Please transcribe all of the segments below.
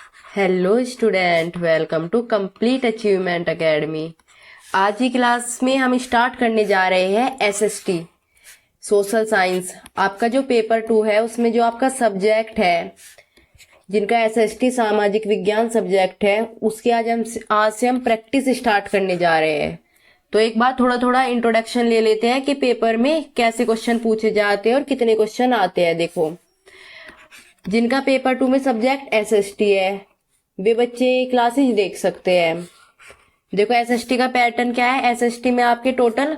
Hello student, welcome to complete achievement academy. आज की class में हम स्टार्ट करने जा रहे हैं एसएसटी सोशल साइंस। आपका जो पेपर 2 है उसमें जो आपका सब्जेक्ट है, जिनका एसएसटी सामाजिक विज्ञान सब्जेक्ट है, उसके आज से हम प्रैक्टिस स्टार्ट करने जा रहे हैं। तो एक बार थोड़ा थोड़ा इंट्रोडक्शन ले लेते हैं कि पेपर में कैसे क्वेश्चन पूछे जाते हैं और कितने क्वेश्चन आते हैं। देखो, जिनका पेपर 2 में सब्जेक्ट एसएसटी है वे बच्चे क्लासेज देख सकते हैं। देखो, एसएसटी का पैटर्न क्या है। एसएसटी में आपके टोटल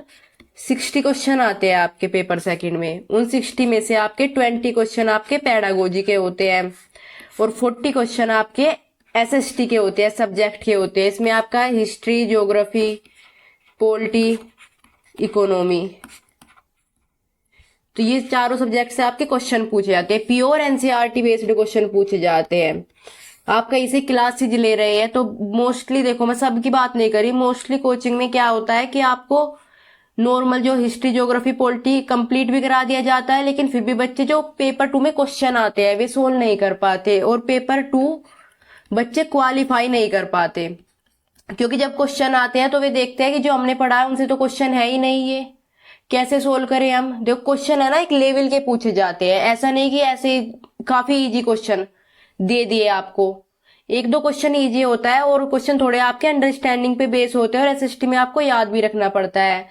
60 क्वेश्चन आते हैं आपके पेपर सेकंड में। उन 60 में से आपके 20 क्वेश्चन आपके पेडागोजी के होते हैं और 40 क्वेश्चन आपके एसएसटी के होते हैं, सब्जेक्ट के होते हैं। इसमें आपका हिस्ट्री, ज्योग्राफी, पॉलिटी, इकोनॉमी, तो ये चारों सब्जेक्ट से आपके क्वेश्चन पूछे जाते हैं। प्योर एनसीईआरटी बेस्ड क्वेश्चन पूछे जाते हैं। आप कहीं से क्लासेज ले रहे हैं तो मोस्टली, देखो मैं सबकी बात नहीं करी, मोस्टली कोचिंग में क्या होता है कि आपको नॉर्मल जो हिस्ट्री, ज्योग्राफी, पॉलिटी कंप्लीट भी करा दिया जाता है, लेकिन फिर भी बच्चे जो पेपर 2 में क्वेश्चन आते हैं वे सोल्व नहीं कर पाते और पेपर 2 बच्चे क्वालिफाई नहीं कर पाते। क्योंकि जब क्वेश्चन आते हैं तो वे देखते हैं कि जो हमने पढ़ा है उनसे तो क्वेश्चन है ही नहीं, ये कैसे सोल्व करें हम। देखो, क्वेश्चन है ना एक लेवल के पूछे जाते हैं, ऐसा नहीं कि ऐसे काफी इजी क्वेश्चन दे दिए आपको। एक दो क्वेश्चन इजी होता है और क्वेश्चन थोड़े आपके अंडरस्टैंडिंग पे बेस होते हैं और एसएसटी में आपको याद भी रखना पड़ता है।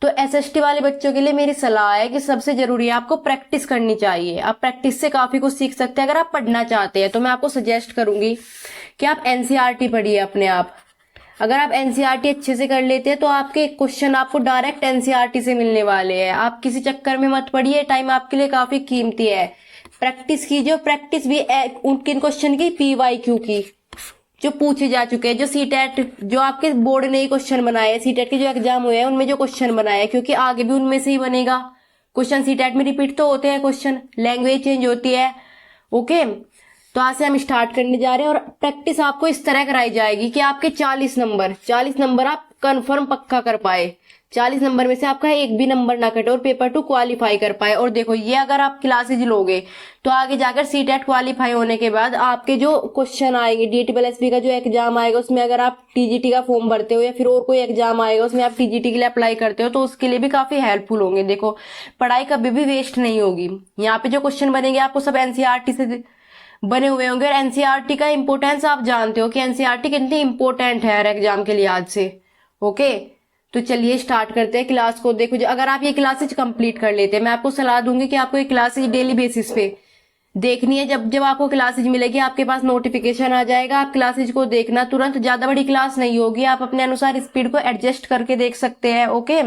तो एसएसटी वाले बच्चों के लिए मेरी सलाह है कि सबसे जरूरी है आपको प्रैक्टिस करनी चाहिए। आप प्रैक्टिस से काफी कुछ सीख सकते हैं। अगर आप पढ़ना चाहते हैं तो मैं आपको सजेस्ट करूंगी कि आप एनसीईआरटी पढ़िए अपने आप। अगर आप एनसीईआरटी अच्छे से कर लेते हैं तो आपके क्वेश्चन आपको डायरेक्ट एनसीईआरटी से मिलने वाले हैं। आप किसी चक्कर में मत पड़िए, टाइम आपके लिए काफी कीमती है। प्रैक्टिस कीजिए, प्रैक्टिस भी उन किन क्वेश्चन की, पीवाईक्यू की, जो पूछे जा चुके हैं, जो सीटेट, जो आपके बोर्ड ने ही क्वेश्चन बनाए हैं, सीटेट के जो एग्जाम हुए हैं उनमें जो क्वेश्चन बनाए हैं, क्योंकि आगे भी उनमें से ही बनेगा क्वेश्चन। सीटेट में रिपीट तो होते हैं क्वेश्चन, लैंग्वेज चेंज होती है। ओके, तो आज से हम स्टार्ट करने जा रहे हैं और प्रैक्टिस आपको इस तरह कराई जाएगी कि आपके 40 नंबर आप कंफर्म पक्का कर पाए। 40 नंबर में से आपका एक भी नंबर ना कटे और पेपर 2 क्वालिफाई कर पाए। और देखो, ये अगर आप क्लासेज लोगे तो आगे जाकर सीटेट क्वालिफाई होने के बाद आपके जो क्वेश्चन आएंगे, डीटीएसपी का जो एग्जाम आएगा उसमें अगर आप टीजीटी का फॉर्म भरते हो या फिर और कोई एग्जाम आएगा उसमें आप टीजीटी के लिए अप्लाई करते हो तो उसके लिए भी काफी हेल्पफुल होंगे। देखो, पढ़ाई कभी भी वेस्ट नहीं होगी। यहाँ पे जो क्वेश्चन बनेंगे आपको सब एनसीईआरटी से बने हुए होंगे और एनसीईआरटी का इंपोर्टेंस आप जानते हो कि एनसीईआरटी कितनी इंपोर्टेंट है हर एग्जाम के लिहाज से। ओके, तो चलिए स्टार्ट करते हैं क्लास को। देखो, अगर आप ये क्लासेज कंप्लीट कर लेते हैं, मैं आपको सलाह दूंगी कि आपको ये क्लासेज डेली बेसिस पे देखनी है। जब जब आपको क्लासेज मिलेगी आपके पास नोटिफिकेशन आ जाएगा, आप क्लासेज को देखना। तुरंत, ज्यादा बड़ी क्लास नहीं होगी, आप अपने अनुसार स्पीड को एडजस्ट करके देख सकते हैं। ओके,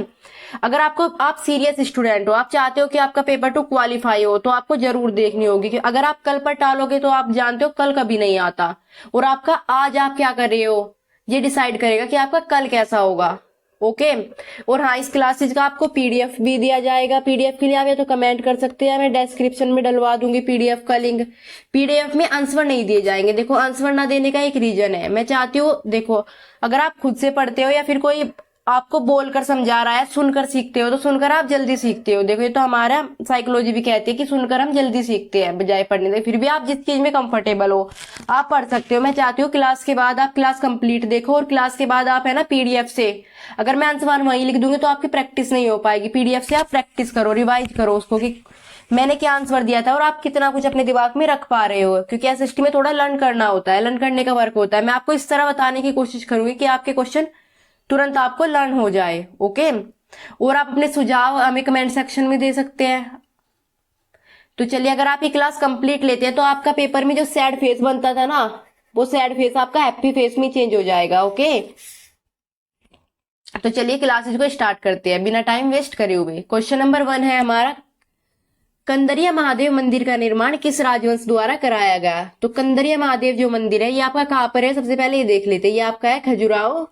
अगर आप सीरियस स्टूडेंट हो, आप चाहते हो कि आपका पेपर 2 क्वालिफाई हो, तो आपको जरूर देखनी होगी। कि अगर आप कल पर टालोगे तो आप जानते हो कल कभी नहीं आता और आपका आज आप क्या कर रहे हो ये डिसाइड करेगा कि आपका कल कैसा होगा। ओके, और हाँ, इस क्लासेज का आपको पीडीएफ भी दिया जाएगा। पीडीएफ के लिए आप या तो कमेंट कर सकते हैं, मैं डिस्क्रिप्शन में डलवा दूंगी पीडीएफ का लिंक। पीडीएफ में आंसर नहीं दिए जाएंगे। देखो, आंसर ना देने का एक रीजन है, मैं चाहती हूँ, देखो, अगर आप खुद से पढ़ते हो या फिर कोई आपको बोलकर समझा रहा है, सुनकर सीखते हो, तो सुनकर आप जल्दी सीखते हो। देखो, ये तो हमारा साइकोलॉजी भी कहती है कि सुनकर हम जल्दी सीखते हैं बजाय पढ़ने से। फिर भी आप जिस चीज में कंफर्टेबल हो आप पढ़ सकते हो। मैं चाहती हूँ क्लास के बाद आप क्लास कंप्लीट देखो और क्लास के बाद आप है ना पीडीएफ से, अगर मैं आंसर वहीं लिख दूंगी तो आपकी प्रैक्टिस नहीं हो पाएगी। पीडीएफ से आप प्रैक्टिस करो, रिवाइज करो उसको कि मैंने क्या आंसर दिया था और आप कितना कुछ अपने दिमाग में रख पा रहे हो। क्योंकि एसएसटी में थोड़ा लर्न करना होता है, लर्न करने का वर्क होता है। मैं आपको इस तरह बताने की कोशिश करूंगी कि आपके क्वेश्चन तुरंत आपको लर्न हो जाए। ओके, और आप अपने सुझाव हमें कमेंट सेक्शन में दे सकते हैं। तो चलिए, अगर आप ये क्लास कंप्लीट लेते हैं तो आपका पेपर में जो सैड फेस बनता था ना, वो सैड फेस आपका हैप्पी फेस में चेंज हो जाएगा। ओके, तो चलिए क्लासेज को स्टार्ट करते हैं बिना टाइम वेस्ट करे हुए। क्वेश्चन नंबर 1 है हमारा, कंदरिया महादेव मंदिर का निर्माण किस राजवंश द्वारा कराया गया। तो कंदरिया महादेव जो मंदिर है ये आपका कहाँ पर है, सबसे पहले ये देख लेते हैं। ये आपका है खजुराहो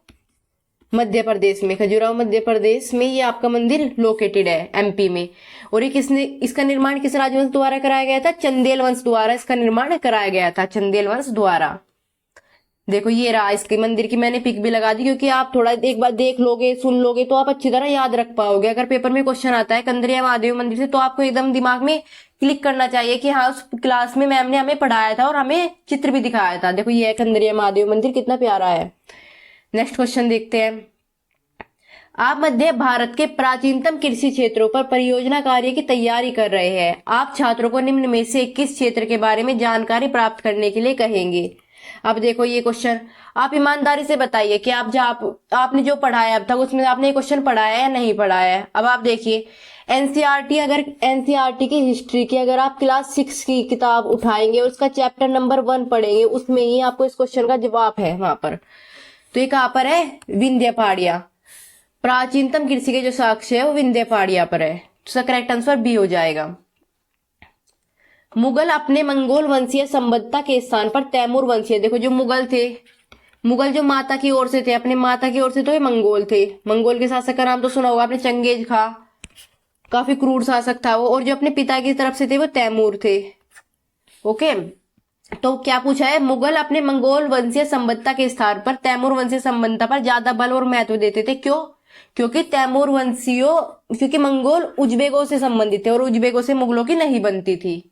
मध्य प्रदेश में। खजुराहो मध्य प्रदेश में ये आपका मंदिर लोकेटेड है, एमपी में। और ये किसने, इसका निर्माण किस राजवंश द्वारा कराया गया था, चंदेल वंश द्वारा इसका निर्माण कराया गया था, चंदेल वंश द्वारा। देखो, ये रहा इसके मंदिर की, मैंने पिक भी लगा दी क्योंकि आप थोड़ा एक बार देख लोगे, सुन लोगे तो आप अच्छी तरह याद रख पाओगे। अगर पेपर में क्वेश्चन आता है कंदरिया महादेव मंदिर से तो आपको एकदम दिमाग में क्लिक करना चाहिए कि हाँ उस क्लास में मैम ने हमें पढ़ाया था और हमें चित्र भी दिखाया था। देखो ये है खंडरिया महादेव मंदिर, कितना प्यारा है। नेक्स्ट क्वेश्चन देखते हैं। आप मध्य भारत के प्राचीनतम कृषि क्षेत्रों पर परियोजना कार्य की तैयारी कर रहे हैं। आप छात्रों को निम्न में से किस क्षेत्र के बारे में जानकारी प्राप्त करने के लिए कहेंगे। अब देखो ये क्वेश्चन, आप ईमानदारी से बताइए कि आपने जो पढ़ाया अब तक उसमें आपने ये क्वेश्चन पढ़ाया है या नहीं पढ़ाया है। अब आप देखिए एनसीईआरटी, अगर एनसीईआरटी की हिस्ट्री की अगर आप क्लास 6 की किताब उठाएंगे और उसका चैप्टर नंबर 1 पढ़ेंगे, उसमें ही आपको इस क्वेश्चन का जवाब है वहां पर। तो ये कहां पर है, विंध्य पहाड़ियां। प्राचीनतम कृषि के जो साक्ष्य है वो विंध्य पहाड़ियां पर है। तो इसका करेक्ट आंसर बी हो जाएगा। मुगल अपने मंगोल वंशीय संबद्धता के स्थान पर तैमूर वंशीय, देखो जो मुगल थे, मुगल जो माता की ओर से थे, अपने माता की ओर से, तो ये मंगोल थे। मंगोल के शासक का नाम तो सुना होगा आपने, चंगेज खां, काफी क्रूर शासक था वो। और जो अपने पिता की तरफ से थे वो तैमूर थे। ओके, तो क्या पूछा है, मुगल अपने मंगोल वंशीय संबद्धता के स्थान पर तैमूर वंशीय संबद्धता पर ज्यादा बल और महत्व देते थे। क्यों? क्योंकि तैमूर वंशियों, क्योंकि मंगोल उज्बेकों से संबंधित थे और उज्बेकों से मुगलों की नहीं बनती थी।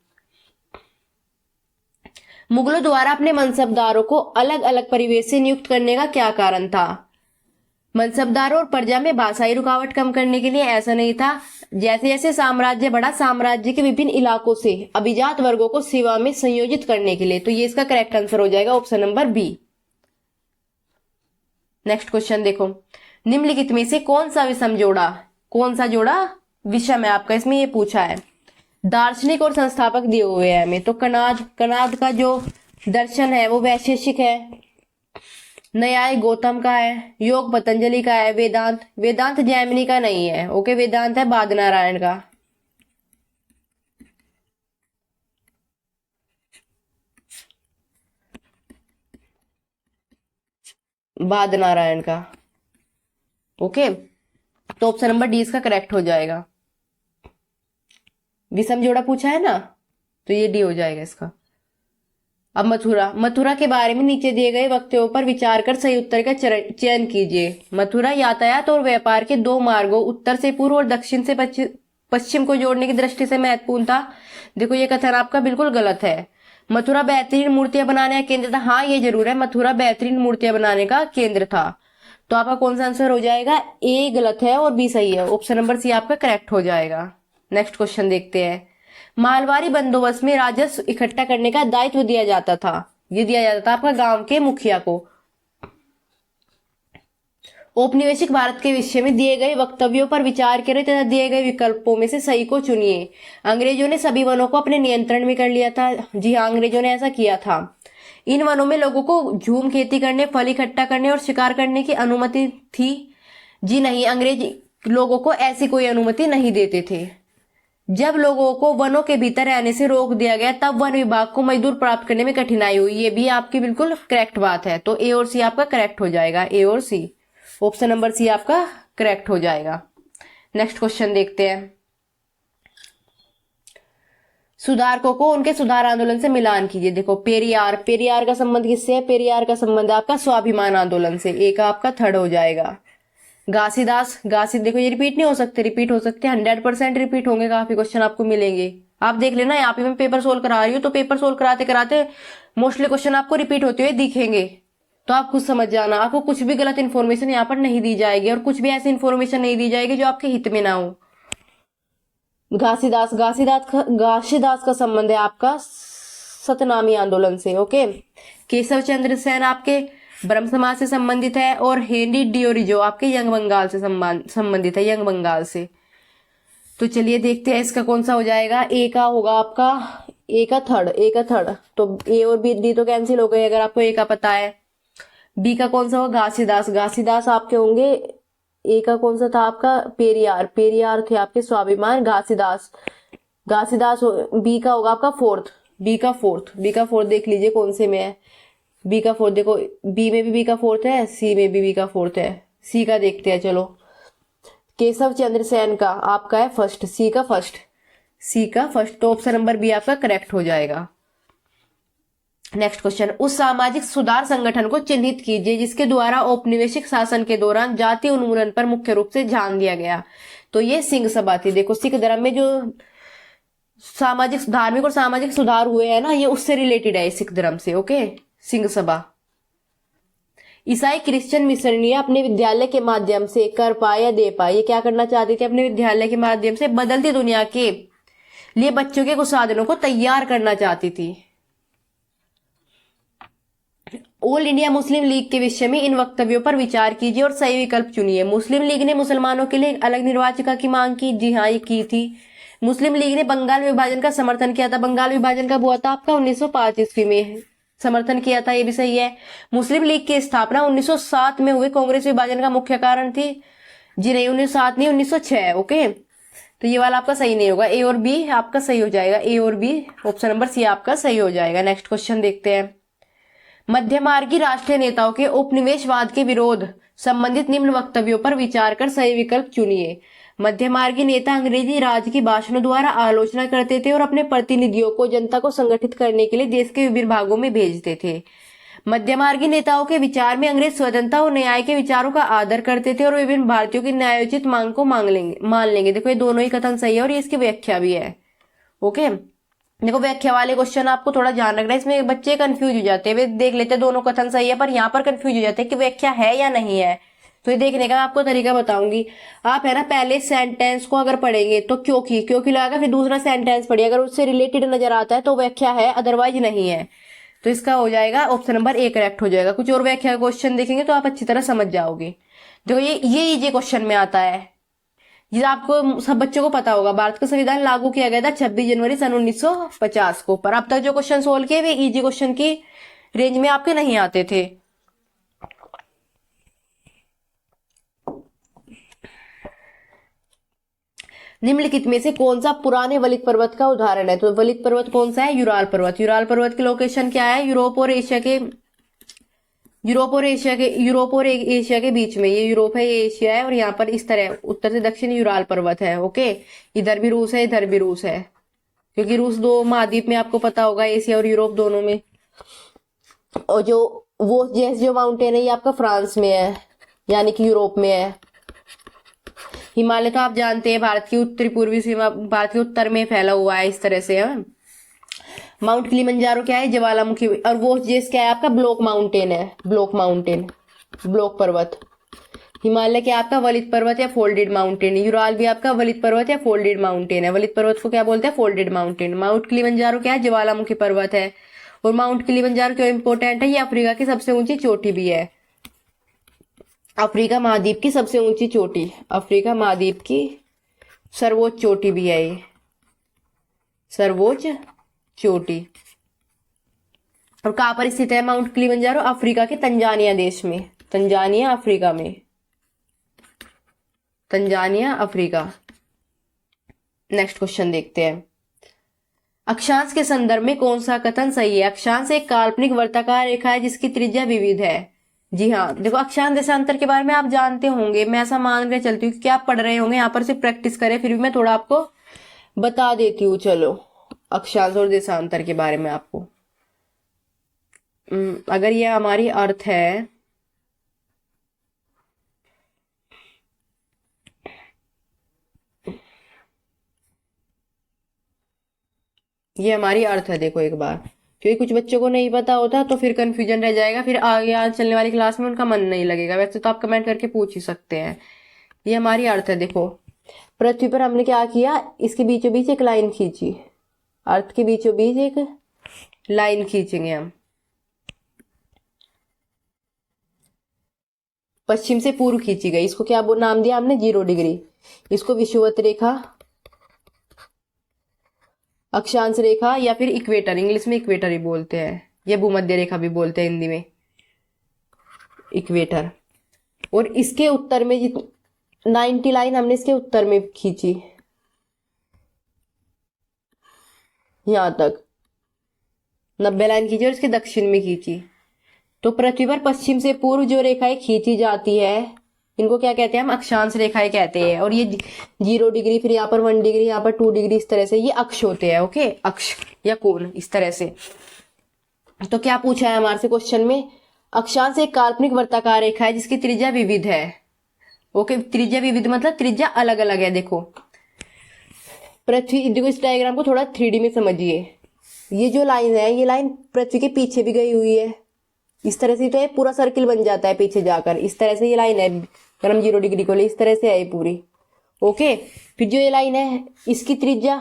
मुगलों द्वारा अपने मनसबदारों को अलग अलग परिवेश से नियुक्त करने का क्या कारण था? मनसबदारों और प्रजा में भाषाई रुकावट कम करने के लिए। ऐसा नहीं था, जैसे जैसे साम्राज्य बढ़ा, साम्राज्य के विभिन्न इलाकों से अभिजात वर्गों को सेवा में संयोजित करने के लिए। तो ये इसका करेक्ट आंसर हो जाएगा option number B. Next question देखो, निम्नलिखित में से कौन सा विषम जोड़ा, कौन सा जोड़ा विषम है आपका, इसमें ये पूछा है। दार्शनिक और संस्थापक दिए हुए हैं हमें। तो कणाद का जो दर्शन है वो वैशेषिक है, न्याय गौतम का है, योग पतंजलि का है, वेदांत जैमिनी का नहीं है। ओके, वेदांत है बादनारायण का। बादनारायण का। ओके, तो ऑप्शन नंबर डी इसका करेक्ट हो जाएगा। विषम जोड़ा पूछा है ना, तो ये डी हो जाएगा इसका। अब मथुरा के बारे में नीचे दिए गए वक्तव्यों पर विचार कर सही उत्तर का चयन कीजिए। मथुरा यातायात और व्यापार के दो मार्गों उत्तर से पूर्व और दक्षिण से पश्चिम को जोड़ने की दृष्टि से महत्वपूर्ण था। देखो ये कथन आपका बिल्कुल गलत है। मथुरा बेहतरीन मूर्तियां बनाने का केंद्र था। हाँ ये जरूर है, मथुरा बेहतरीन मूर्तियां बनाने का केंद्र था। तो आपका कौन सा आंसर हो जाएगा, ए गलत है और बी सही है। ऑप्शन नंबर सी आपका करेक्ट हो जाएगा। नेक्स्ट क्वेश्चन देखते हैं। मालवारी बंदोबस्त में राजस्व इकट्ठा करने का दायित्व दिया जाता था। ये दिया जाता था आपका गांव के मुखिया को। औपनिवेशिक भारत के विषय में दिए गए वक्तव्यों पर विचार करें तथा दिए गए विकल्पों में से सही को चुनिए। अंग्रेजों ने सभी वनों को अपने नियंत्रण में कर लिया था। जी हाँ, अंग्रेजों ने ऐसा किया था। इन वनों में लोगों को झूम खेती करने, फल इकट्ठा करने और शिकार करने की अनुमति थी। जी नहीं, अंग्रेज लोगों को ऐसी कोई अनुमति नहीं देते थे। जब लोगों को वनों के भीतर रहने से रोक दिया गया तब वन विभाग को मजदूर प्राप्त करने में कठिनाई हुई। ये भी आपकी बिल्कुल करेक्ट बात है। तो ए और सी आपका करेक्ट हो जाएगा, ए और सी। ऑप्शन नंबर सी आपका करेक्ट हो जाएगा। नेक्स्ट क्वेश्चन देखते हैं। सुधारकों को उनके सुधार आंदोलन से मिलान कीजिए। देखो पेरियार का संबंध किससे है? पेरियार का संबंध आपका स्वाभिमान आंदोलन से। एक आपका थर्ड हो जाएगा। घासीदास, देखो ये रिपीट नहीं हो सकते, रिपीट हो सकते हैं, 100% रिपीट होंगे। काफी क्वेश्चन आपको मिलेंगे। आप देख लेना, यहाँ पे मैं पेपर सोल्व करा रही हूँ तो पेपर सोल्व कराते कराते मोस्टली क्वेश्चन आपको रिपीट होते हुए दिखेंगे। तो आप खुद समझ जाना, आपको कुछ भी गलत इन्फॉर्मेशन यहाँ पर नहीं दी जाएगी और कुछ भी ऐसी इन्फॉर्मेशन नहीं दी जाएगी जो आपके हित में ना हो। घासीदास का संबंध है आपका सतनामी आंदोलन से। ओके, केशव चंद्र सेन आपके ब्रह्म समाज से संबंधित है और हेनरी डियोरिजो आपके यंग बंगाल से संबंधित है, यंग बंगाल से। तो चलिए देखते हैं इसका कौन सा हो जाएगा। ए का होगा आपका, ए का थर्ड। तो ए और बी, डी तो कैंसिल हो गए अगर आपको ए का पता है। बी का कौन सा होगा? घासीदास आपके होंगे। ए का कौन सा था आपका? पेरियार थे आपके स्वाभिमान। घासीदास। बी का होगा आपका फोर्थ। बी का फोर्थ देख लीजिए कौन से में है। बी का फोर्थ, देखो बी में भी बी का फोर्थ है, सी में भी बी का फोर्थ है। सी का देखते हैं चलो। केशव चंद्र सेन का आपका है फर्स्ट, सी का फर्स्ट। तो ऑप्शन नंबर बी आपका करेक्ट हो जाएगा। नेक्स्ट क्वेश्चन, उस सामाजिक सुधार संगठन को चिन्हित कीजिए जिसके द्वारा औपनिवेशिक शासन के दौरान जाति उन्मूलन पर मुख्य रूप से ध्यान दिया गया। तो ये सिंह सभा थी। देखो सिख धर्म में जो सामाजिक, धार्मिक और सामाजिक सुधार हुए हैं ना, ये उससे रिलेटेड है, सिख धर्म से। ओके, सिंह सभा। ईसाई क्रिश्चियन मिशनरी अपने विद्यालय के माध्यम से कर पाए या दे पाए, ये क्या करना चाहते थे, अपने विद्यालय के माध्यम से बदलती दुनिया के लिए बच्चों के कुछ साधनों को तैयार करना चाहती थी। ऑल इंडिया मुस्लिम लीग के विषय में इन वक्तव्यों पर विचार कीजिए और सही विकल्प चुनिए। मुस्लिम लीग ने मुसलमानों के लिए एक अलग निर्वाचिका की मांग की, जी हाँ ये की थी। मुस्लिम लीग ने बंगाल विभाजन का समर्थन किया था, बंगाल विभाजन कब हुआ था आपका, 1905 ईस्वी में समर्थन किया था, ये भी सही है। मुस्लिम लीग की स्थापना 1907 में हुई, कांग्रेस विभाजन का मुख्य कारण थी, जी नहीं 1907 नहीं 1906। ओके, तो ये वाला आपका सही नहीं होगा, ए और बी आपका सही हो जाएगा, ए और बी, ऑप्शन नंबर सी आपका सही हो जाएगा। नेक्स्ट क्वेश्चन देखते हैं। मध्यमार्गी राष्ट्रीय नेताओं के उपनिवेशवाद के विरोध संबंधित निम्न वक्तव्यों पर विचार कर सही विकल्प चुनिए। मध्यमार्गी नेता अंग्रेजी राज की भाषणों द्वारा आलोचना करते थे और अपने प्रतिनिधियों को जनता को संगठित करने के लिए देश के विभिन्न भागों में भेजते थे। मध्यमार्गी नेताओं के विचार में अंग्रेज स्वतंत्रता और न्याय के विचारों का आदर करते थे और विभिन्न भारतीयों की न्यायोचित मांग को मान लेंगे। देखो ये दोनों ही कथन सही है और ये इसकी व्याख्या भी है। ओके, देखो व्याख्या वाले क्वेश्चन आपको थोड़ा ध्यान रखना है, इसमें बच्चे कंफ्यूज हो जाते हैं, वे देख लेते हैं दोनों कथन सही है, पर यहाँ पर कंफ्यूज हो जाते हैं कि व्याख्या है या नहीं है। तो ये देखने का आपको तरीका बताऊंगी। आप है ना पहले सेंटेंस को अगर पढ़ेंगे तो क्योंकि लगाएगा, फिर दूसरा सेंटेंस पढ़िए, अगर उससे रिलेटेड नजर आता है तो व्याख्या है, अदरवाइज नहीं है। तो इसका हो जाएगा ऑप्शन नंबर ए करेक्ट हो जाएगा। कुछ और व्याख्या क्वेश्चन देखेंगे तो आप अच्छी तरह समझ जाओगे। देखो ये इजी क्वेश्चन में आता है, ये आपको सब बच्चों को पता होगा। भारत का संविधान लागू किया गया था 26 जनवरी सन 1950 को, पर अब तक जो क्वेश्चन सोल्व किए वे इजी क्वेश्चन की रेंज में आपके नहीं आते थे। निम्नलिखित में से कौन सा पुराने वलित पर्वत का उदाहरण है? तो वलित पर्वत कौन सा है? यूराल पर्वत। यूराल पर्वत की लोकेशन क्या है? यूरोप और एशिया के बीच में। ये यूरोप है, ये एशिया है, और यहाँ पर इस तरह उत्तर से दक्षिण यूराल पर्वत है। ओके, इधर भी रूस है, इधर भी रूस है, क्योंकि रूस दो महाद्वीप में आपको पता होगा, एशिया और यूरोप दोनों में। और जो माउंटेन है ये आपका फ्रांस में है, यानी कि यूरोप में है। हिमालय तो आप जानते हैं भारत की उत्तरी पूर्वी सीमा, भारत के उत्तर में फैला हुआ है इस तरह से। माउंट किलिमंजारो क्या है? ज्वालामुखी। और वो जेस क्या है आपका? ब्लॉक माउंटेन है, ब्लॉक पर्वत। हिमालय क्या आपका? वलित पर्वत या फोल्डेड माउंटेन। यूराल भी आपका वलित पर्वत या फोल्डेड माउंटेन है। वलित पर्वत को क्या बोलते हैं? Folded mountain. माउंट किलिमंजारो क्या है? ज्वालामुखी पर्वत है। और माउंट किलिमंजारो क्यों इंपॉर्टेंट है? ये अफ्रीका की सबसे ऊंची चोटी भी है, अफ्रीका महाद्वीप की सबसे ऊंची चोटी, अफ्रीका महाद्वीप की सर्वोच्च चोटी भी है ये, सर्वोच्च चोटी। और कहां पर स्थित है माउंट किलिमंजारो? अफ्रीका के तंजानिया देश में, तंजानिया अफ्रीका में, तंजानिया अफ्रीका। नेक्स्ट क्वेश्चन देखते हैं। अक्षांश के संदर्भ में कौन सा कथन सही है? अक्षांश एक काल्पनिक वर्ताकार रेखा है जिसकी त्रिज्या विविध है। जी हाँ, देखो अक्षांश देशांतर के बारे में आप जानते होंगे, मैं ऐसा मान के चलती हूँ कि आप पढ़ रहे होंगे, यहाँ पर से प्रैक्टिस करें, फिर भी मैं थोड़ा आपको बता देती हूँ। चलो, अक्षांश और देशांतर के बारे में आपको, अगर ये हमारी अर्थ है, ये हमारी अर्थ है, देखो एक बार, क्योंकि कुछ बच्चों को नहीं पता होता तो फिर कंफ्यूजन रह जाएगा, फिर आगे आज चलने वाली क्लास में उनका मन नहीं लगेगा। वैसे तो आप कमेंट करके पूछ ही सकते हैं। ये हमारी अर्थ है। देखो पृथ्वी पर हमने क्या किया, इसके बीचों बीच एक लाइन खींची, अर्थ के बीचों बीच एक लाइन खींचेंगे हम, पश्चिम से पूर्व खींची गई। इसको क्या नाम दिया हमने? 0 डिग्री। इसको विषुवत रेखा, अक्षांश रेखा, या फिर इक्वेटर, इंग्लिश में इक्वेटर ही बोलते हैं, या भूमध्य रेखा भी बोलते हैं हिंदी में, इक्वेटर। और इसके उत्तर में 90 लाइन हमने इसके उत्तर में खींची, यहां तक 90 लाइन खींची और इसके दक्षिण में खींची। तो पृथ्वी पर पश्चिम से पूर्व जो रेखाएं खींची जाती है, इनको क्या कहते हैं हम? अक्षांश रेखाएं कहते हैं। और ये 0 डिग्री, फिर यहाँ पर 1 डिग्री, यहाँ पर 2 डिग्री, इस तरह से ये अक्ष होते हैं। ओके, अक्ष या कोण, इस तरह से। तो क्या पूछा है हमारे से क्वेश्चन में? अक्षांश एक काल्पनिक वर्ताकार रेखा है जिसकी त्रिज्या विविध है। ओके, त्रिज्या विविध मतलब त्रिज्या अलग अलग है। देखो पृथ्वी, देखो इस डायग्राम को थोड़ा 3D में समझिए। ये जो लाइन है, ये लाइन पृथ्वी के पीछे भी गई हुई है इस तरह से, तो ये पूरा सर्किल बन जाता है पीछे जाकर। इस तरह से ये लाइन है, अगर हम 0 डिग्री को ले, इस तरह से है ये पूरी। ओके, फिर जो ये लाइन है इसकी त्रिज्या,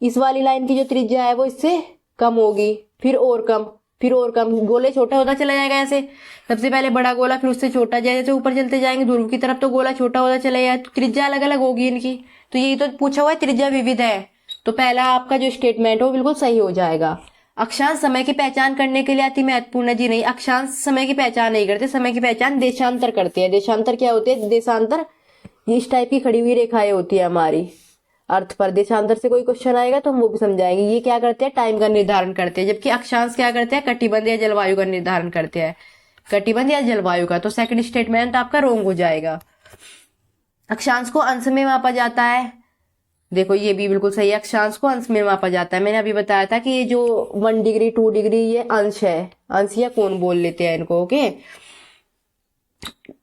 इस वाली लाइन की जो त्रिज्या है वो इससे कम होगी, फिर और कम, फिर और कम, गोले छोटा होता चला जाएगा ऐसे। सबसे पहले बड़ा गोला, फिर उससे छोटा, जैसे ऊपर चलते जाएंगे ध्रुव की तरफ तो गोला छोटा होता चला जाएगा, तो त्रिज्या अलग अलग होगी इनकी। तो यही तो पूछा हुआ है, त्रिज्या विविध है। तो पहला आपका जो स्टेटमेंट है वो बिल्कुल सही हो जाएगा। अक्षांश समय की पहचान करने के लिए अति महत्वपूर्ण है जी? नहीं, अक्षांश समय की पहचान नहीं करते, समय की पहचान देशांतर करते हैं। देशांतर क्या होते हैं? देशांतर ये इस टाइप की खड़ी हुई रेखाएं होती है हमारी अर्थ पर। देशांतर से कोई क्वेश्चन आएगा तो हम वो भी समझाएंगे। ये क्या करते हैं? टाइम का निर्धारण करते हैं, जबकि अक्षांश क्या करते हैं? कटिबंध या जलवायु का निर्धारण करते हैं, कटिबंध या जलवायु का। तो सेकंड स्टेटमेंट आपका रॉन्ग हो जाएगा। अक्षांश को अंश में मापा जाता है, देखो ये भी बिल्कुल सही है, अक्षांश को अंश में मापा जाता है। मैंने अभी बताया था कि ये जो 1 डिग्री 2 डिग्री ये अंश है, अंश या कोण बोल लेते हैं इनको। ओके,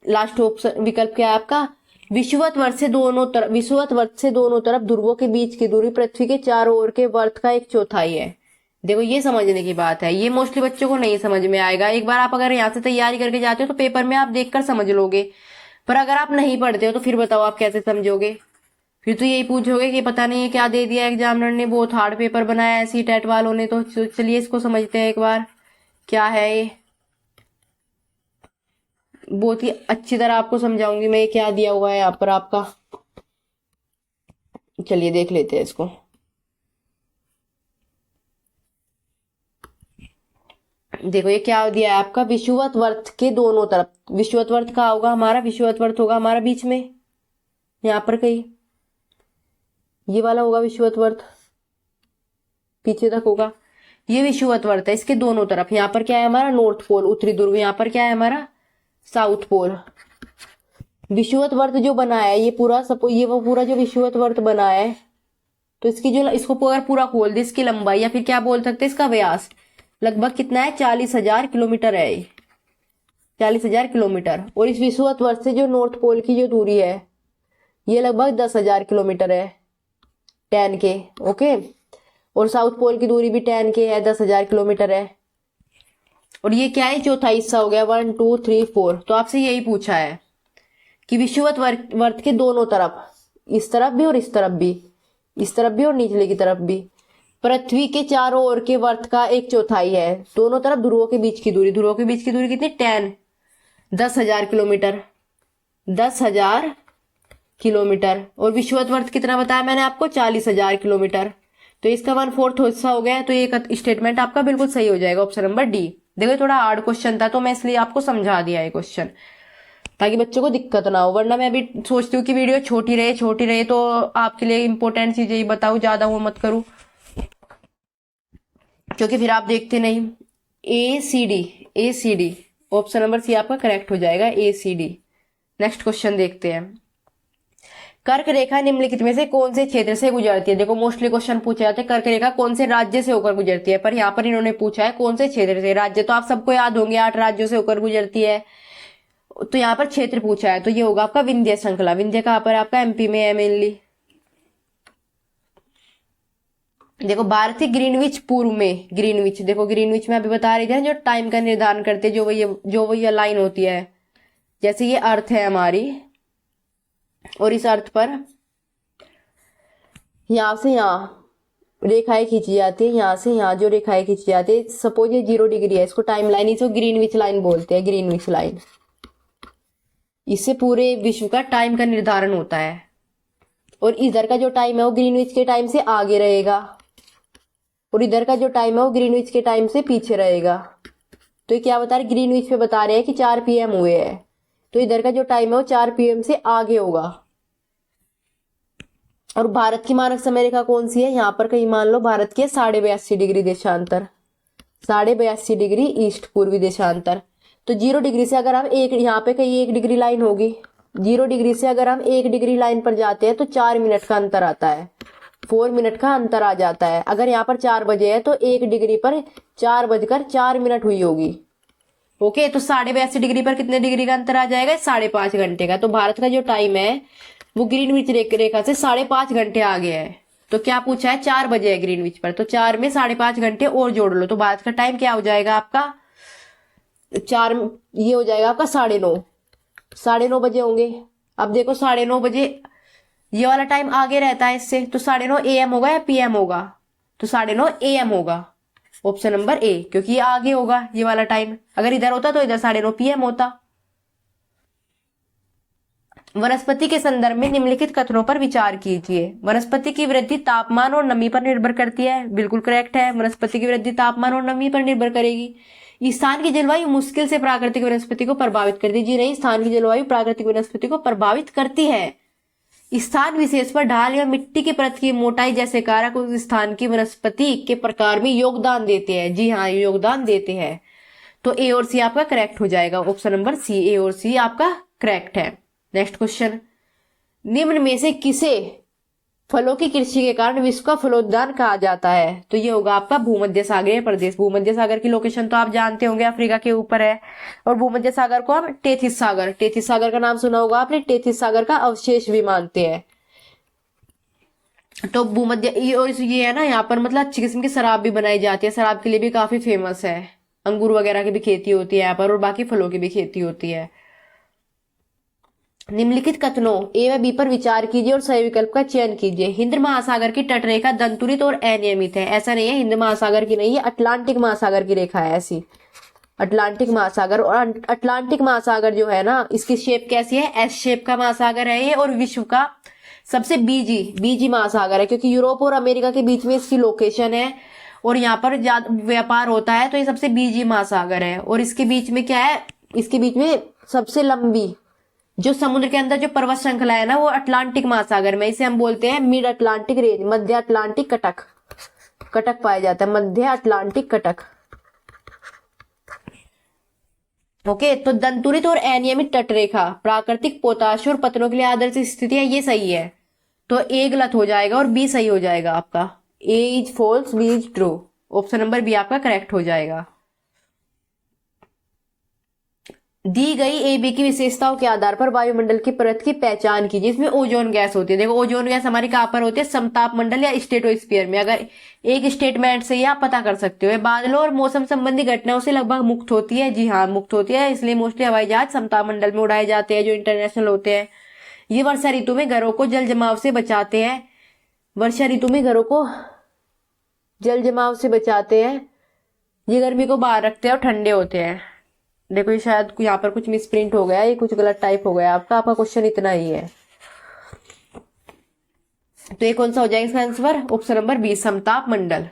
लास्ट ऑप्शन विकल्प क्या है आपका? विषुवत वर्ष से दोनों तरफ ध्रुवों के बीच की दूरी पृथ्वी के चारों ओर के वर्त का 1/4 है। देखो ये समझने की बात है, ये मोस्टली बच्चों को नहीं समझ में आएगा। एक बार आप अगर यहाँ से तैयारी करके जाते हो तो पेपर में आप देखकर समझ लोगे, पर अगर आप नहीं पढ़ते हो तो फिर बताओ आप कैसे समझोगे? फिर तो यही पूछोगे कि पता नहीं क्या दे दिया एग्जामिनर ने, बहुत हार्ड पेपर बनाया है सीटेट वालों ने। तो चलिए इसको समझते हैं एक बार, क्या है ये। बहुत ही अच्छी तरह आपको समझाऊंगी मैं, क्या दिया हुआ है यहाँ पर आपका। चलिए देख लेते हैं इसको। देखो ये क्या दिया है आपका? विषुवत वर्त के दोनों तरफ। विषुवत वर्त का होगा हमारा, विषुवत वर्त होगा हमारा बीच में, यहाँ पर कहीं ये वाला होगा विषुवत वर्त, पीछे तक होगा। ये विषुवत वर्त है, इसके दोनों तरफ। यहाँ पर क्या है हमारा? नॉर्थ पोल, उत्तरी ध्रुव। यहाँ पर क्या है हमारा? South pole. विषुवत वर्त जो बना है ये पूरा, सपोज ये वो पूरा जो विषुवत वर्त बना है, तो इसकी जो, इसको अगर पूरा खोल दे, इसकी लंबाई या फिर क्या बोल सकते हैं इसका व्यास, लगभग कितना है? 40,000 किलोमीटर है, 40,000 किलोमीटर। और इस विषुवत वर्त से जो नॉर्थ पोल की जो दूरी है ये लगभग 10,000 किलोमीटर है, 10 के। ओके, और साउथ पोल की दूरी भी 10 के है, 10,000 किलोमीटर है। और ये क्या है? चौथा हिस्सा हो गया, 1 2 3 4। तो आपसे यही पूछा है कि विषुवत वर्त के दोनों तरफ, इस तरफ भी और इस तरफ भी, इस तरफ भी और निचले की तरफ भी, पृथ्वी के चारों ओर के वर्त का 1/4 है। दोनों तरफ ध्रुवों के बीच की दूरी, ध्रुवों के बीच की दूरी कितनी? 10,000 किलोमीटर, 10,000 किलोमीटर। और विषुवत वर्त कितना बताया मैंने आपको? 40,000 किलोमीटर। तो इसका 1/4 हिस्सा हो गया। तो ये स्टेटमेंट आपका बिल्कुल सही हो जाएगा, ऑप्शन नंबर डी। देखो थोड़ा हार्ड क्वेश्चन था तो मैं इसलिए आपको समझा दिया ये क्वेश्चन, ताकि बच्चों को दिक्कत ना हो। वरना मैं अभी सोचती हूँ कि वीडियो छोटी रहे तो आपके लिए इंपॉर्टेंट चीजें ही बताऊँ, ज्यादा वो मत करूँ, क्योंकि फिर आप देखते नहीं। ACD, ऑप्शन नंबर सी आपका करेक्ट हो जाएगा, ACD। नेक्स्ट क्वेश्चन देखते हैं। कर्क रेखा निम्नलिखित में से कौन से क्षेत्र से गुजरती है? देखो मोस्टली क्वेश्चन पूछे जाते हैं कर्क रेखा कौन से राज्य से होकर गुजरती है, पर यहाँ पर इन्होंने पूछा है कौन से क्षेत्र से। राज्य तो आप सबको याद होंगे, 8 राज्यों से होकर गुजरती है। तो यहाँ पर क्षेत्र पूछा है, तो ये होगा आपका विंध्य श्रृंखला। विंध्य कहाँ पर? आपका MP में है मेनली। देखो भारतीय ग्रीनविच पूर्व में, ग्रीनविच, देखो ग्रीनविच में अभी बता रही थी ना, जो टाइम का निर्धारण करते जो वही लाइन होती है। जैसे ये अर्थ है हमारी, और इस अर्थ पर यहां से यहां रेखाएं खींची जाती है, यहां से यहां जो रेखाएं खींची जाती है। सपोज ये 0 डिग्री है, इसको टाइम लाइन, इसको ग्रीनविच लाइन बोलते हैं, ग्रीनविच लाइन। इससे पूरे विश्व का टाइम का निर्धारण होता है। और इधर का जो टाइम है वो ग्रीनविच के टाइम से आगे रहेगा, और इधर का जो टाइम है वो ग्रीनविच के टाइम से पीछे रहेगा। तो ये क्या बता रहे? ग्रीनविच पे बता रहे हैं कि 4 PM हुए हैं, तो इधर का जो टाइम है वो 4 PM से आगे होगा। और भारत की मानक समय रेखा कौन सी है? यहाँ पर कहीं मान लो भारत की 82.5 डिग्री देशांतर, 82.5 डिग्री ईस्ट पूर्वी देशांतर। तो 0 डिग्री से अगर हम यहाँ पे कहीं 1 डिग्री लाइन होगी, 0 डिग्री से अगर हम 1 डिग्री लाइन पर जाते हैं तो 4 मिनट का अंतर आता है, 4 मिनट का अंतर आ जाता है। अगर यहाँ पर 4 बजे है तो 1 डिग्री पर 4:04 हुई होगी। ओके, तो 82.5 डिग्री पर कितने डिग्री का अंतर आ जाएगा? 5.5 घंटे का। तो भारत का जो टाइम है वो ग्रीनविच रेखा से 5.5 घंटे आगे है। तो क्या पूछा है, 4 बजे है ग्रीनविच पर, तो 4 में 5.5 घंटे और जोड़ लो, तो बाद का टाइम क्या हो जाएगा आपका 4, ये हो जाएगा आपका 9:30, 9:30 बजे होंगे। अब देखो 9:30 बजे ये वाला टाइम आगे रहता है इससे, तो 9:30 AM होगा या PM होगा, तो 9:30 AM होगा, ऑप्शन नंबर ए, क्योंकि ये आगे होगा ये वाला टाइम, अगर इधर होता तो इधर 9:30 PM होता। वनस्पति के संदर्भ में निम्नलिखित कथनों पर विचार कीजिए। वनस्पति की वृद्धि तापमान और नमी पर निर्भर करती है, बिल्कुल करेक्ट है, वनस्पति की वृद्धि तापमान और नमी पर निर्भर करेगी। स्थान की जलवायु मुश्किल से प्राकृतिक वनस्पति को प्रभावित करती है, जी नहीं, स्थान की जलवायु प्राकृतिक वनस्पति को प्रभावित करती है। स्थान विशेष पर ढाल या मिट्टी की परत की मोटाई जैसे कारक उस स्थान की वनस्पति के प्रकार में योगदान देते हैं, जी हाँ, योगदान देते हैं। तो ए और सी आपका करेक्ट हो जाएगा, ऑप्शन नंबर सी, ए और सी आपका करेक्ट है। नेक्स्ट क्वेश्चन, निम्न में से किसे फलों की कृषि के कारण विश्व का फलोद्यान कहा जाता है, तो ये होगा आपका भूमध्य सागरीय प्रदेश। भूमध्य सागर की लोकेशन तो आप जानते होंगे, अफ्रीका के ऊपर है, और भूमध्य सागर को हम टेथिस सागर, टेथिस सागर का नाम सुना होगा आपने, टेथिस सागर का अवशेष भी मानते हैं। तो भूमध्य ये है ना, यहाँ पर मतलब अच्छी किस्म की शराब भी बनाई जाती है, शराब के लिए भी काफी फेमस है, अंगूर वगैरह की भी खेती होती है यहाँ पर, और बाकी फलों की भी खेती होती है। निम्नलिखित कथनों ए व बी पर विचार कीजिए और सही विकल्प का चयन कीजिए। हिंद महासागर की तटरेखा दंतुरित और अनियमित है, ऐसा नहीं है, हिंद महासागर की नहीं है, अटलांटिक महासागर की रेखा है ऐसी, अटलांटिक महासागर। और अटलांटिक महासागर जो है ना, इसकी शेप कैसी है, एस शेप का महासागर है ये, और विश्व का सबसे बीजी महासागर है, क्योंकि यूरोप और अमेरिका के बीच में इसकी लोकेशन है, और यहाँ पर व्यापार होता है, तो ये सबसे बीजी महासागर है। और इसके बीच में क्या है, इसके बीच में सबसे लंबी जो समुद्र के अंदर जो पर्वत श्रृंखला है ना, वो अटलांटिक महासागर में, इसे हम बोलते हैं मिड अटलांटिक रेंज, मध्य अटलांटिक कटक, कटक पाया जाता है, मध्य अटलांटिक कटक। ओके, तो दंतुरित और अनियमित तटरेखा प्राकृतिक पोताश और पत्तनों के लिए आदर्श स्थिति है, ये सही है, तो ए गलत हो जाएगा और बी सही हो जाएगा आपका, A is false, B is true, option number B आपका करेक्ट हो जाएगा। दी गई ए बी की विशेषताओं के आधार पर वायुमंडल की परत की पहचान कीजिए। इसमें ओजोन गैस होती है, देखो ओजोन गैस हमारी कहां पर होती है, समताप मंडल या स्ट्रेटोस्फीयर में। अगर एक स्टेटमेंट से ही आप पता कर सकते हो, बादलों और मौसम संबंधी घटनाओं से लगभग मुक्त होती है, जी हाँ मुक्त होती है, इसलिए मोस्टली हवाई जहाज समताप मंडल में उड़ाए जाते हैं जो इंटरनेशनल होते हैं। ये वर्षा ऋतु में घरों को जल जमाव से बचाते हैं, वर्षा ऋतु में घरों को जल जमाव से बचाते हैं, ये गर्मी को बाहर रखते हैं और ठंडे होते हैं। देखो ये शायद यहाँ पर कुछ मिसप्रिंट हो गया, ये कुछ गलत टाइप हो गया आपका क्वेश्चन इतना ही है, तो ये कौन सा हो जाएगा इसका आंसर, ऑप्शन नंबर बी, समताप मंडल।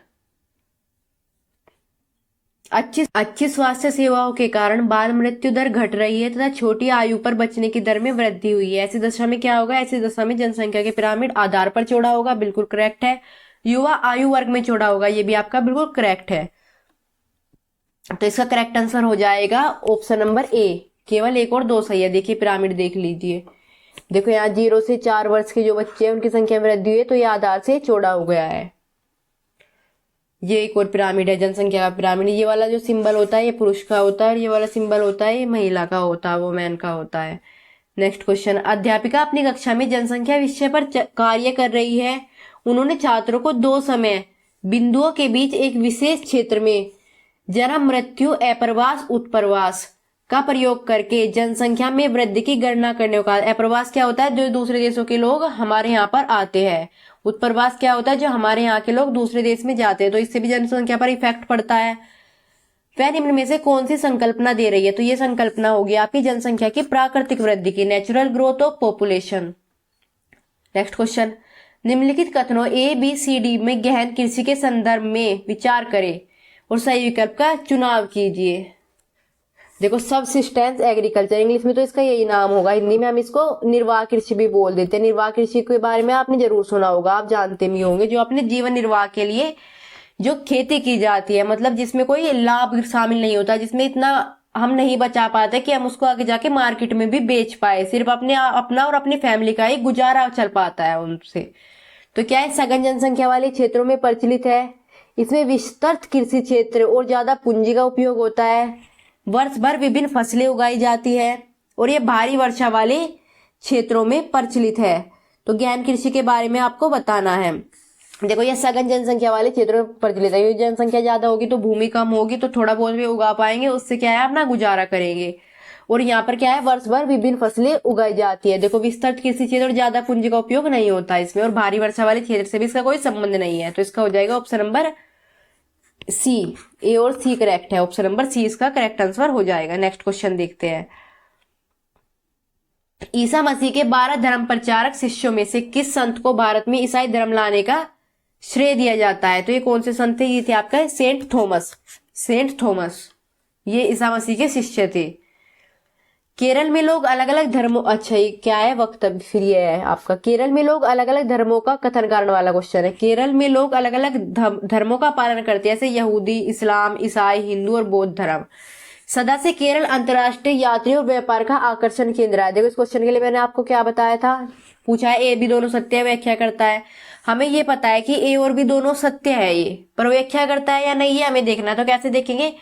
अच्छी स्वास्थ्य सेवाओं के कारण बाल मृत्यु दर घट रही है तथा छोटी आयु पर बचने की दर में वृद्धि हुई है। ऐसी दशा में क्या होगा, ऐसी दशा में जनसंख्या के पिरामिड आधार पर चौड़ा होगा, बिल्कुल करेक्ट है। युवा आयु वर्ग में चौड़ा होगा, ये भी आपका बिल्कुल करेक्ट है। तो इसका करेक्ट आंसर हो जाएगा ऑप्शन नंबर ए, केवल एक और दो सही है। देखिए पिरामिड देख लीजिए, देखो यहाँ 0 से 4 वर्ष के जो बच्चे हैं उनकी संख्या में वृद्धि हुई है, तो ये आधार से चौड़ा हो गया है। ये एक और पिरामिड है, जनसंख्या का पिरामिड। ये वाला जो सिंबल होता है ये पुरुष का होता है, और ये वाला सिंबल होता है ये महिला का होता है, वो मैन का होता है। नेक्स्ट क्वेश्चन, अध्यापिका अपनी कक्षा में जनसंख्या विषय पर कार्य कर रही है। उन्होंने छात्रों को 2 समय बिंदुओं के बीच एक विशेष क्षेत्र में जन्म मृत्यु अप्रवास उत्प्रवास का प्रयोग करके जनसंख्या में वृद्धि की गणना करने का। अप्रवास क्या होता है, जो दूसरे देशों के लोग हमारे यहाँ पर आते हैं। उत्प्रवास क्या होता है, जो हमारे यहाँ के लोग दूसरे देश में जाते हैं, तो इससे भी जनसंख्या पर इफेक्ट पड़ता है। वह निम्न में से कौन सी संकल्पना दे रही है, तो ये संकल्पना होगी आपकी जनसंख्या की प्राकृतिक वृद्धि की, natural growth of population. Next question, निम्नलिखित कथनों ए बी सी डी में गहन कृषि के संदर्भ में विचार करें और सही विकल्प का चुनाव कीजिए। देखो सबसिस्टेंस एग्रीकल्चर, इंग्लिश में तो इसका यही नाम होगा, हिंदी में हम इसको निर्वाह कृषि भी बोल देते हैं। निर्वाह कृषि के बारे में आपने जरूर सुना होगा, आप जानते भी होंगे, जो अपने जीवन निर्वाह के लिए जो खेती की जाती है, मतलब जिसमें कोई लाभ शामिल नहीं होता, जिसमें इतना हम नहीं बचा पाते कि हम उसको आगे जाके मार्केट में भी बेच पाए, सिर्फ अपना और अपनी फैमिली का ही गुजारा चल पाता है उनसे। तो क्या है, सघन जनसंख्या वाले क्षेत्रों में प्रचलित है। इसमें विस्तृत कृषि क्षेत्र और ज्यादा पूंजी का उपयोग होता है। वर्ष भर विभिन्न फसलें उगाई जाती है और ये भारी वर्षा वाले क्षेत्रों में प्रचलित है। तो गहन कृषि के बारे में आपको बताना है। देखो ये सघन जनसंख्या वाले क्षेत्रों में प्रचलित है, जनसंख्या ज्यादा होगी तो भूमि कम होगी तो थोड़ा बहुत भी उगा पाएंगे, उससे क्या है अपना गुजारा करेंगे। और यहाँ पर क्या है वर्ष भर विभिन्न फसलें उगाई जाती है। देखो विस्तृत कृषि क्षेत्र और ज्यादा पूंजी का उपयोग नहीं होता इसमें, और भारी वर्षा वाले क्षेत्र से भी इसका कोई संबंध नहीं है। तो इसका हो जाएगा ऑप्शन नंबर सी। ए और सी करेक्ट है, ऑप्शन नंबर सी इसका करेक्ट आंसर हो जाएगा। नेक्स्ट क्वेश्चन देखते हैं। ईसा मसीह के 12 धर्म प्रचारक शिष्यों में से किस संत को भारत में ईसाई धर्म लाने का श्रेय दिया जाता है? तो ये कौन से संत थे? ये थे आपका सेंट थॉमस। सेंट थॉमस ये ईसा मसीह के शिष्य थे। केरल में लोग अलग अलग धर्मों, अच्छा ये क्या है वक्तव्य, फिर ये है आपका केरल में लोग अलग अलग धर्मों का कथन कारण वाला क्वेश्चन है। केरल में लोग अलग अलग धर्मों का पालन करते हैं, जैसे यहूदी, इस्लाम, ईसाई, हिंदू और बौद्ध धर्म। सदा से केरल अंतर्राष्ट्रीय यात्रियों और व्यापार का आकर्षण केंद्र है। देखो इस क्वेश्चन के लिए मैंने आपको क्या बताया था, पूछा है ए बी दोनों सत्य है, व्याख्या करता है। हमें ये पता है कि ए और बी दोनों सत्य है ये, पर व्याख्या करता है या नहीं है हमें देखना है। तो कैसे देखेंगे?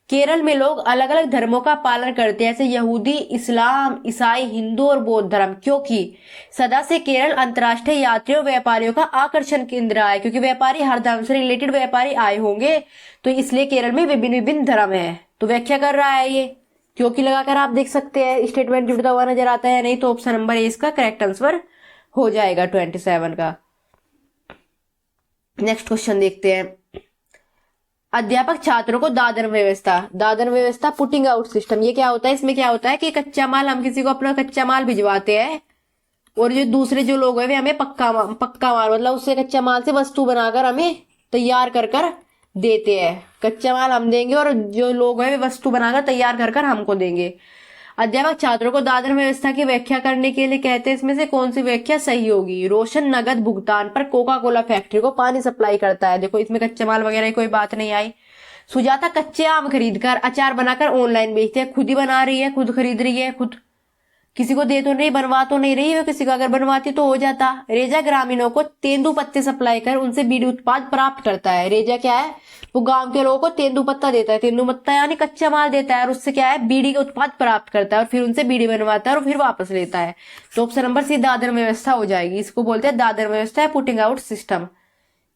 केरल में लोग अलग अलग धर्मों का पालन करते हैं, जैसे यहूदी, इस्लाम, ईसाई, हिंदू और बौद्ध धर्म, क्योंकि सदा से केरल अंतर्राष्ट्रीय यात्रियों व्यापारियों का आकर्षण केंद्र है, क्योंकि व्यापारी हर धर्म से रिलेटेड व्यापारी आए होंगे, तो इसलिए केरल में विभिन्न विभिन्न धर्म है। तो व्याख्या कर रहा है ये, क्योंकि लगाकर आप देख सकते हैं स्टेटमेंट जुड़ता हुआ नजर आता है नहीं, तो ऑप्शन नंबर ए इसका करेक्ट आंसर हो जाएगा 27 का। नेक्स्ट क्वेश्चन देखते हैं। अध्यापक छात्रों को दादन व्यवस्था पुटिंग आउट सिस्टम, ये क्या होता है? इसमें क्या होता है कि कच्चा माल, हम किसी को अपना कच्चा माल भिजवाते हैं और जो दूसरे जो लोग हैं वे हमें पक्का माल, मतलब उससे कच्चा माल से वस्तु बनाकर हमें तैयार कर देते हैं। कच्चा माल हम देंगे और जो लोग हैं वे वस्तु बनाकर तैयार कर हमको देंगे। अध्यापक छात्रों को दादन व्यवस्था की व्याख्या करने के लिए कहते हैं, इसमें से कौन सी व्याख्या सही होगी? रोशन नगद भुगतान पर कोका कोला फैक्ट्री को पानी सप्लाई करता है। देखो इसमें कच्चा माल वगैरह की कोई बात नहीं आई। सुजाता कच्चे आम खरीदकर अचार बनाकर ऑनलाइन बेचते हैं, खुद ही बना रही है, खुद खरीद रही है, खुद किसी को दे तो नहीं, बनवा तो नहीं रही है, किसी को अगर बनवाती तो हो जाता। रेजा ग्रामीणों को तेंदू पत्ते सप्लाई कर उनसे बीड़ी उत्पाद प्राप्त करता है। रेजा क्या है? वो गांव के लोगों को तेंदू पत्ता देता है, तेंदू पत्ता यानी कच्चा माल देता है, और उससे क्या है बीड़ी का उत्पाद प्राप्त करता है और फिर उनसे बीड़ी बनवाता है और फिर वापस लेता है। तो ऑप्शन नंबर सी दादर व्यवस्था हो जाएगी। इसको बोलते हैं दादर व्यवस्था या पुटिंग आउट सिस्टम।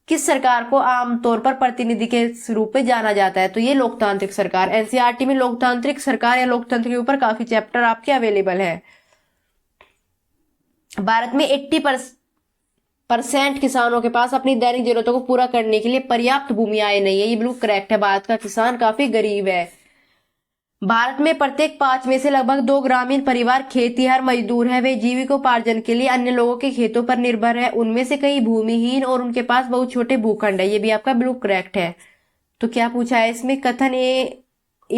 किस सरकार को आमतौर पर प्रतिनिधि के रूप में जाना जाता है? तो ये लोकतांत्रिक सरकार। एनसीईआरटी में लोकतांत्रिक सरकार या लोकतंत्र के ऊपर काफी चैप्टर आपके अवेलेबल है। भारत में 80% किसानों के पास अपनी दैनिक जरूरतों को पूरा करने के लिए पर्याप्त भूमि आय नहीं है, ये बिल्कुल करेक्ट है। भारत का किसान काफी गरीब है। भारत में प्रत्येक 5 में से लगभग 2 ग्रामीण परिवार खेतीहर मजदूर है, वे जीविकोपार्जन के लिए अन्य लोगों के खेतों पर निर्भर है। उनमें से कई भूमिहीन और उनके पास बहुत छोटे भूखंड है, ये भी आपका बिल्कुल करेक्ट है। तो क्या पूछा है इसमें? कथन ए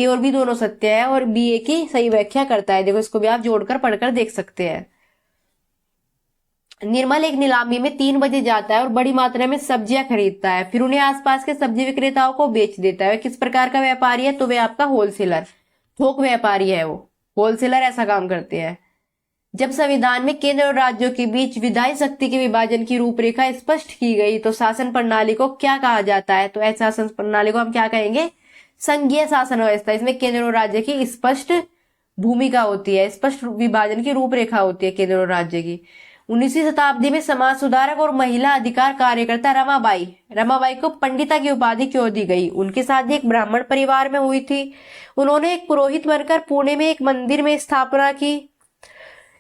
और बी दोनों सत्य है और बी ए की सही व्याख्या करता है। देखो इसको भी आप जोड़कर पढ़कर देख सकते हैं। निर्मल एक नीलामी में 3 बजे जाता है और बड़ी मात्रा में सब्जियां खरीदता है, फिर उन्हें आसपास के सब्जी विक्रेताओं को बेच देता है। किस प्रकार का व्यापारी है? तो वे आपका होलसेलर, थोक व्यापारी है। वो होलसेलर ऐसा काम करते हैं। जब संविधान में केंद्र और राज्यों के बीच विधायी शक्ति के विभाजन की रूपरेखा स्पष्ट की गई तो शासन प्रणाली को क्या कहा जाता है? तो ऐसा शासन प्रणाली को हम क्या कहेंगे? संघीय शासन व्यवस्था। इसमें केंद्र और राज्य की स्पष्ट भूमिका होती है, स्पष्ट विभाजन की रूपरेखा होती है केंद्र और राज्य की। 19वीं शताब्दी में समाज सुधारक और महिला अधिकार कार्यकर्ता रमाबाई को पंडिता की उपाधि क्यों दी गई? उनकी शादी एक ब्राह्मण परिवार में हुई थी। उन्होंने एक पुरोहित बनकर पुणे में एक मंदिर में स्थापना की।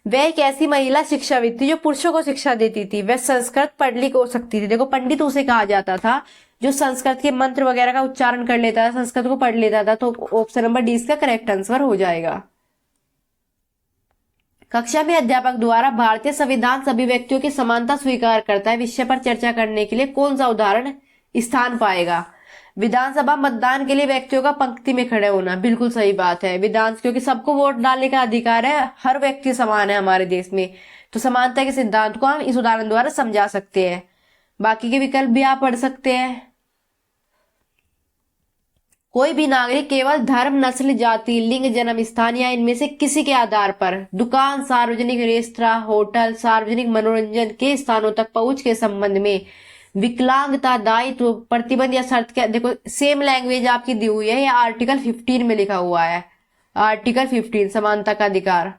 वह एक ऐसी महिला शिक्षाविद थी जो पुरुषों को शिक्षा देती थी। वह संस्कृत पढ़ लिख हो सकती थी। देखो पंडित उसे कहा जाता था जो संस्कृत के मंत्र वगैरह का उच्चारण कर लेता था, संस्कृत को पढ़ लेता था। तो ऑप्शन नंबर डी इसका करेक्ट आंसर हो जाएगा। कक्षा में अध्यापक द्वारा भारतीय संविधान सभी व्यक्तियों की समानता स्वीकार करता है विषय पर चर्चा करने के लिए कौन सा उदाहरण स्थान पाएगा? विधानसभा मतदान के लिए व्यक्तियों का पंक्ति में खड़े होना, बिल्कुल सही बात है। क्योंकि सबको वोट डालने का अधिकार है, हर व्यक्ति समान है हमारे देश में, तो समानता के सिद्धांत को हम इस उदाहरण द्वारा समझा सकते हैं। बाकी के विकल्प भी आप पढ़ सकते हैं। कोई भी नागरिक केवल धर्म, नस्ल, जाति, लिंग, जन्म स्थान या इनमें से किसी के आधार पर दुकान, सार्वजनिक रेस्तरां, होटल, सार्वजनिक मनोरंजन के स्थानों तक पहुंच के संबंध में विकलांगता, दायित्व, प्रतिबंध या शर्त के, देखो सेम लैंग्वेज आपकी दी हुई है, या आर्टिकल 15 में लिखा हुआ है। आर्टिकल 15 समानता का अधिकार।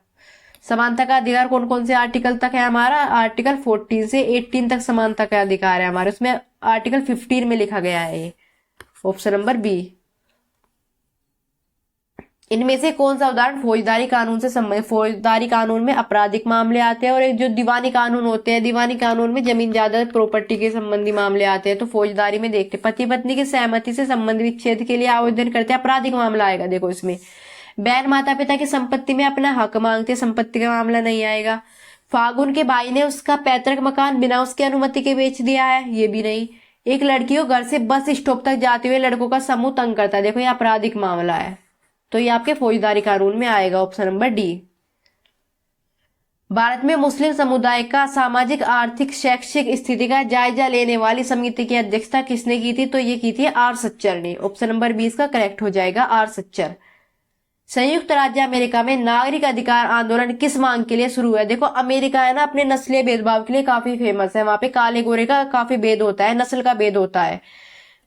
समानता का अधिकार कौन कौन से आर्टिकल तक है हमारा? आर्टिकल 14 से 18 तक समानता का अधिकार है हमारे। उसमें आर्टिकल 15 में लिखा गया है ये, ऑप्शन नंबर बी। इनमें से कौन सा उदाहरण फौजदारी कानून से संबंधित? फौजदारी कानून में आपराधिक मामले आते हैं, और एक जो दीवानी कानून होते हैं, दीवानी कानून में जमीन जायदाद प्रॉपर्टी के संबंधी मामले आते हैं। तो फौजदारी में देखते पति पत्नी की सहमति से संबंध विच्छेद के लिए आवेदन करते हैं, आपराधिक मामला आएगा। देखो इसमें बहन माता पिता की संपत्ति में अपना हक मांगते, संपत्ति का मामला नहीं आएगा। फागुन के भाई ने उसका पैतृक मकान बिना उसकी अनुमति के बेच दिया है, ये भी नहीं। एक लड़की को घर से बस स्टॉप तक जाते हुए लड़कों का समूह तंग करता है, देखो ये आपराधिक मामला है। तो ये आपके फौजदारी कानून में आएगा, ऑप्शन नंबर डी। भारत में मुस्लिम समुदाय का सामाजिक आर्थिक शैक्षिक स्थिति का जायजा लेने वाली समिति की अध्यक्षता किसने की थी? तो ये की थी आर सच्चर ने, ऑप्शन नंबर 20 का करेक्ट हो जाएगा, आर सच्चर। संयुक्त राज्य अमेरिका में नागरिक अधिकार आंदोलन किस मांग के लिए शुरू हुआ? देखो अमेरिका है ना, अपने नस्लीय भेदभाव के लिए काफी फेमस है, वहां पे काले गोरे का काफी भेद होता है, नस्ल का भेद होता है।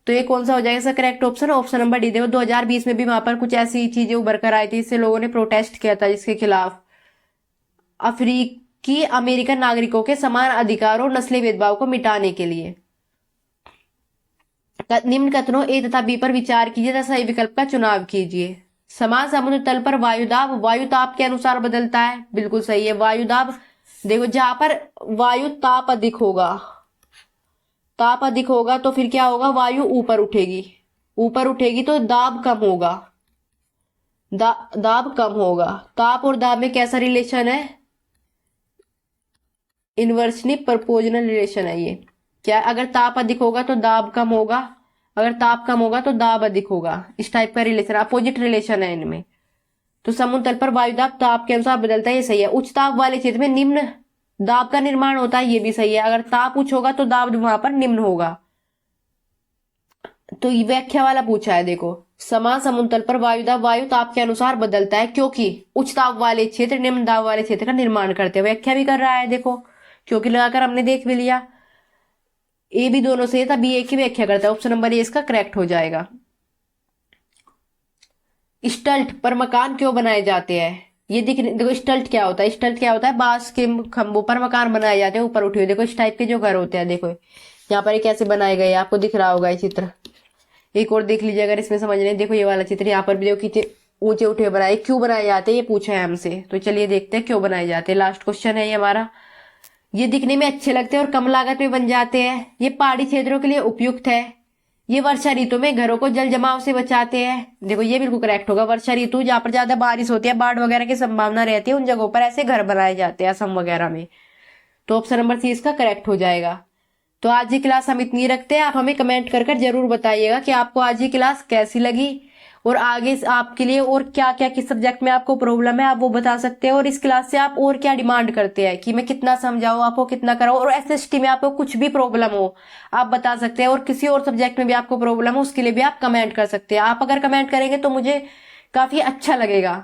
तो ये कौन सा हो जाएगा इसका correct option? Option number D. देखो 2020 में भी वहां पर कुछ ऐसी चीजें उभर कर आई थी, इससे लोगों ने प्रोटेस्ट किया था, जिसके खिलाफ अफ्रीकी अमेरिकन नागरिकों के समान अधिकारों और नस्लीय भेदभाव को मिटाने के लिए। निम्न कथनों ए तथा बी पर विचार कीजिए तथा सही विकल्प का चुनाव कीजिए। समान समुद्र तल पर वायुदाब वायु ताप के अनुसार बदलता है, बिल्कुल सही है। वायुदाब देखो जहां पर वायु ताप अधिक होगा, ताप अधिक होगा तो फिर क्या होगा? वायु ऊपर उठेगी, ऊपर उठेगी तो दाब कम होगा, दाब कम होगा। ताप और दाब में कैसा रिलेशन है? इनवर्सली प्रोपोर्शनल रिलेशन है ये। क्या अगर ताप अधिक होगा तो दाब कम होगा, अगर ताप कम होगा तो दाब अधिक होगा, इस टाइप का रिलेशन, अपोजिट रिलेशन है इनमें। तो समुद्र तल पर वायुदाब ताप के अनुसार बदलता है, ये सही है। उच्च ताप वाले क्षेत्र में निम्न दाब का निर्माण होता है, ये भी सही है। अगर ताप उच्च होगा तो दाब वहां पर निम्न होगा। तो ये व्याख्या वाला पूछा है, देखो समान समुद्र तल पर वायुदाब वायु ताप के अनुसार बदलता है क्योंकि उच्च ताप वाले क्षेत्र निम्न दाब वाले क्षेत्र का निर्माण करते हैं। व्याख्या भी कर रहा है, देखो क्योंकि लगाकर हमने देख भी लिया। ए भी दोनों से तभी ए की व्याख्या करता है, ऑप्शन नंबर ए इसका करेक्ट हो जाएगा। स्टल्ट पर मकान क्यों बनाए जाते हैं? ये देखो स्टल्ट क्या होता है? स्टल्ट क्या होता है? बांस के खंभों पर मकान बनाए जाते हैं ऊपर उठे हुए। देखो इस टाइप के जो घर होते हैं, देखो यहाँ पर कैसे बनाए गए, आपको दिख रहा होगा ये चित्र। एक और देख लीजिए अगर इसमें समझ नहीं। देखो ये वाला चित्र, यहाँ पर भी देखो कितने ऊंचे उठे बनाए, क्यों बनाए जाते हैं ये पूछा है हमसे। तो चलिए देखते हैं क्यों बनाए जाते हैं। लास्ट क्वेश्चन है ये हमारा। ये दिखने में अच्छे लगते हैं और कम लागत में बन जाते हैं। ये पहाड़ी क्षेत्रों के लिए उपयुक्त है। ये वर्षा ऋतु में घरों को जल जमाव से बचाते हैं। देखो ये बिल्कुल करेक्ट होगा। वर्षा ऋतु जहाँ पर ज्यादा बारिश होती है, बाढ़ वगैरह की संभावना रहती है, उन जगहों पर ऐसे घर बनाए जाते हैं, असम वगैरह में। तो ऑप्शन नंबर सी इसका करेक्ट हो जाएगा। तो आज की क्लास हम इतनी रखते हैं। आप हमें कमेंट कर जरूर बताइएगा कि आपको आज की क्लास कैसी लगी और आगे आपके लिए और क्या क्या किस सब्जेक्ट में आपको प्रॉब्लम है आप वो बता सकते हैं। और इस क्लास से आप और क्या डिमांड करते हैं कि मैं कितना समझाऊं, आपको कितना कराऊं। और एसएसटी में आपको कुछ भी प्रॉब्लम हो आप बता सकते हैं, और किसी और सब्जेक्ट में भी आपको प्रॉब्लम हो उसके लिए भी आप कमेंट कर सकते हैं। आप अगर कमेंट करेंगे तो मुझे काफी अच्छा लगेगा।